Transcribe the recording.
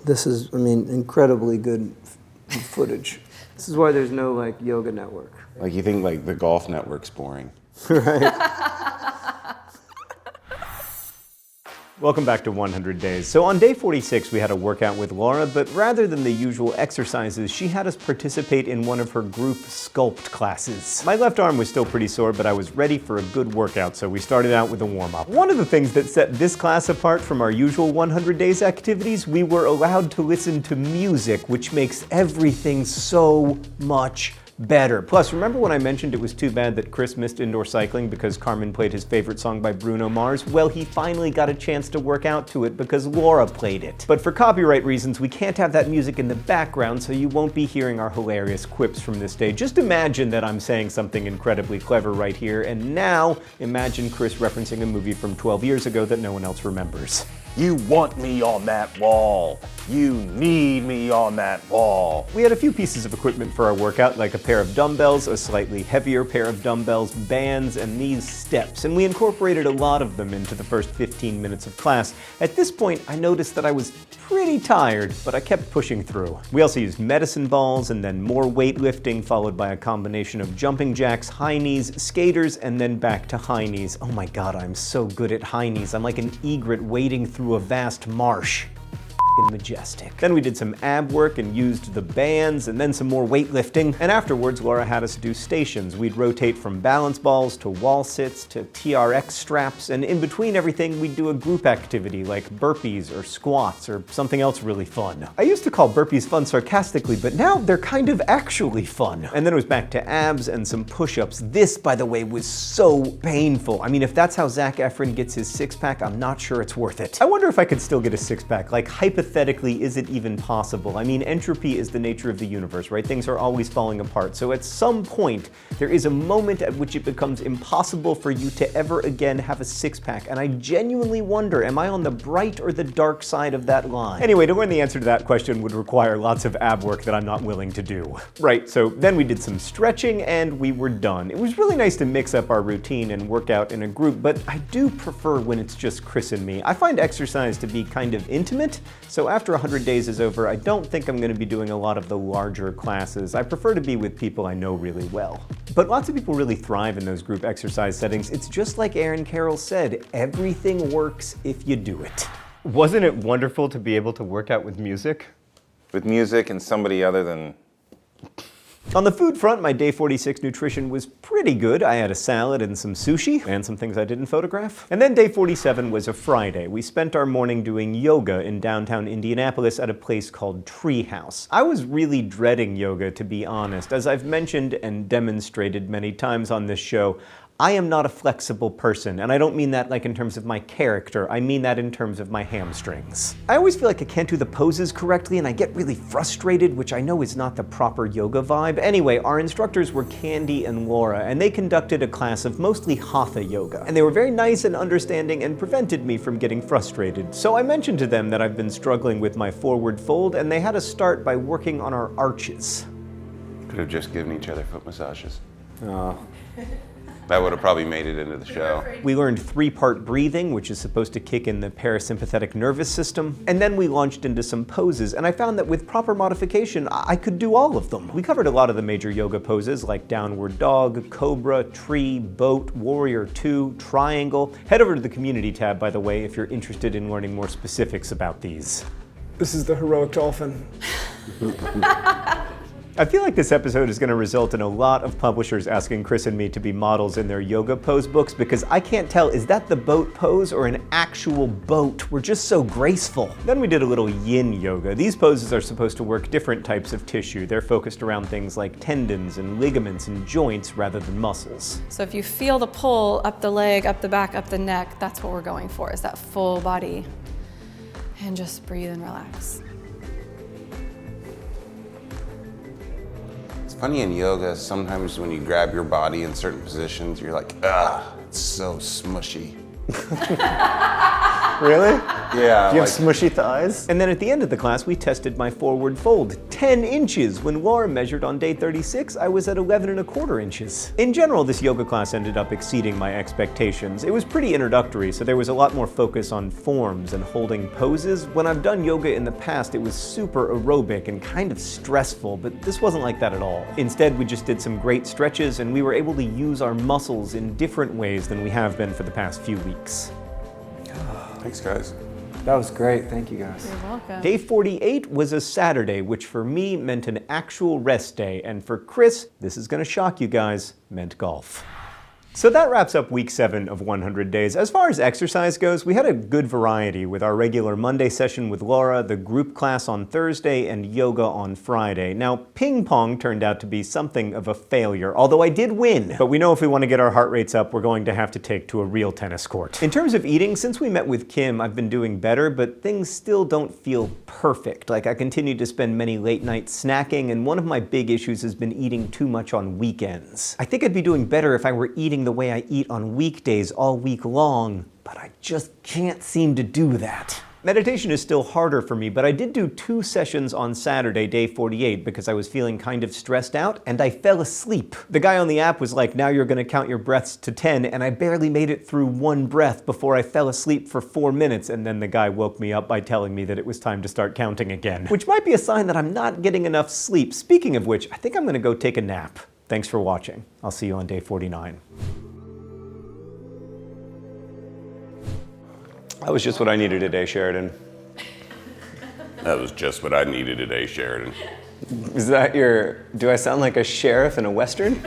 This is, I mean, incredibly good footage. This is why there's no, like, yoga network. Like, you think, like, the golf network's boring. Right. Welcome back to 100 Days. So on day 46, we had a workout with Laura, but rather than the usual exercises, she had us participate in one of her group Sculpt classes. My left arm was still pretty sore, but I was ready for a good workout, so we started out with a warm-up. One of the things that set this class apart from our usual 100 Days activities, we were allowed to listen to music, which makes everything so much better. Plus, remember when I mentioned it was too bad that Chris missed indoor cycling because Carmen played his favorite song by Bruno Mars? Well, he finally got a chance to work out to it because Laura played it. But for copyright reasons, we can't have that music in the background, so you won't be hearing our hilarious quips from this day. Just imagine that I'm saying something incredibly clever right here, and now imagine Chris referencing a movie from 12 years ago that no one else remembers. You want me on that wall. You need me on that wall. We had a few pieces of equipment for our workout, like a pair of dumbbells, a slightly heavier pair of dumbbells, bands, and these steps, and we incorporated a lot of them into the first 15 minutes of class. At this point, I noticed that I was pretty tired, but I kept pushing through. We also used medicine balls, and then more weightlifting, followed by a combination of jumping jacks, high knees, skaters, and then back to high knees. Oh my god, I'm so good at high knees. I'm like an egret wading through a vast marsh. Majestic. Then we did some ab work and used the bands, and then some more weightlifting. And afterwards, Laura had us do stations. We'd rotate from balance balls to wall sits to TRX straps, and in between everything, we'd do a group activity like burpees or squats or something else really fun. I used to call burpees fun sarcastically, but now they're kind of actually fun. And then it was back to abs and some push-ups. This, by the way, was so painful. I mean, if that's how Zac Efron gets his six-pack, I'm not sure it's worth it. I wonder if I could still get a six-pack. Like, hypothetically, is it even possible? I mean, entropy is the nature of the universe, right? Things are always falling apart. So at some point, there is a moment at which it becomes impossible for you to ever again have a six-pack. And I genuinely wonder, am I on the bright or the dark side of that line? Anyway, to learn the answer to that question would require lots of ab work that I'm not willing to do. Right, so then we did some stretching and we were done. It was really nice to mix up our routine and work out in a group, but I do prefer when it's just Chris and me. I find exercise to be kind of intimate, so after 100 days is over, I don't think I'm going to be doing a lot of the larger classes. I prefer to be with people I know really well. But lots of people really thrive in those group exercise settings. It's just like Aaron Carroll said, everything works if you do it. Wasn't it wonderful to be able to work out with music? With music and somebody other than... On the food front, my day 46 nutrition was pretty good. I had a salad and some sushi, and some things I didn't photograph. And then day 47 was a Friday. We spent our morning doing yoga in downtown Indianapolis at a place called Treehouse. I was really dreading yoga, to be honest. As I've mentioned and demonstrated many times on this show, I am not a flexible person, and I don't mean that like in terms of my character, I mean that in terms of my hamstrings. I always feel like I can't do the poses correctly, and I get really frustrated, which I know is not the proper yoga vibe. Anyway, our instructors were Candy and Laura, and they conducted a class of mostly Hatha yoga. And they were very nice and understanding and prevented me from getting frustrated. So I mentioned to them that I've been struggling with my forward fold, and they had us start by working on our arches. Could have just given each other foot massages. Oh. That would have probably made it into the show. We learned 3-part breathing, which is supposed to kick in the parasympathetic nervous system. And then we launched into some poses, and I found that with proper modification, I could do all of them. We covered a lot of the major yoga poses like downward dog, cobra, tree, boat, warrior 2, triangle. Head over to the community tab, by the way, if you're interested in learning more specifics about these. This is the heroic dolphin. I feel like this episode is going to result in a lot of publishers asking Chris and me to be models in their yoga pose books, because I can't tell, is that the boat pose or an actual boat? We're just so graceful. Then we did a little yin yoga. These poses are supposed to work different types of tissue. They're focused around things like tendons and ligaments and joints rather than muscles. So if you feel the pull up the leg, up the back, up the neck, that's what we're going for, is that full body. And just breathe and relax. Funny in yoga, sometimes when you grab your body in certain positions, you're like, ah, it's so smushy. Really? Yeah. Do you have smushy thighs? And then at the end of the class, we tested my forward fold. 10 inches. When Laura measured on day 36, I was at 11¼ inches. In general, this yoga class ended up exceeding my expectations. It was pretty introductory, so there was a lot more focus on forms and holding poses. When I've done yoga in the past, it was super aerobic and kind of stressful, but this wasn't like that at all. Instead, we just did some great stretches, and we were able to use our muscles in different ways than we have been for the past few weeks. Thanks, guys. That was great. Thank you, guys. You're welcome. Day 48 was a Saturday, which for me meant an actual rest day, and for Chris, this is gonna shock you guys, meant golf. So that wraps up week 7 of 100 days. As far as exercise goes, we had a good variety with our regular Monday session with Laura, the group class on Thursday, and yoga on Friday. Now, ping pong turned out to be something of a failure, although I did win. But we know if we want to get our heart rates up, we're going to have to take to a real tennis court. In terms of eating, since we met with Kim, I've been doing better, but things still don't feel perfect. Like, I continue to spend many late nights snacking, and one of my big issues has been eating too much on weekends. I think I'd be doing better if I were eating the way I eat on weekdays all week long, but I just can't seem to do that. Meditation is still harder for me, but I did do 2 sessions on Saturday, day 48, because I was feeling kind of stressed out, and I fell asleep. The guy on the app was like, now you're gonna count your breaths to 10, and I barely made it through 1 breath before I fell asleep for 4 minutes, and then the guy woke me up by telling me that it was time to start counting again, which might be a sign that I'm not getting enough sleep. Speaking of which, I think I'm gonna go take a nap. Thanks for watching. I'll see you on day 49. That was just what I needed today, Sheridan. That was just what I needed today, Sheridan. Is that your... do I sound like a sheriff in a Western?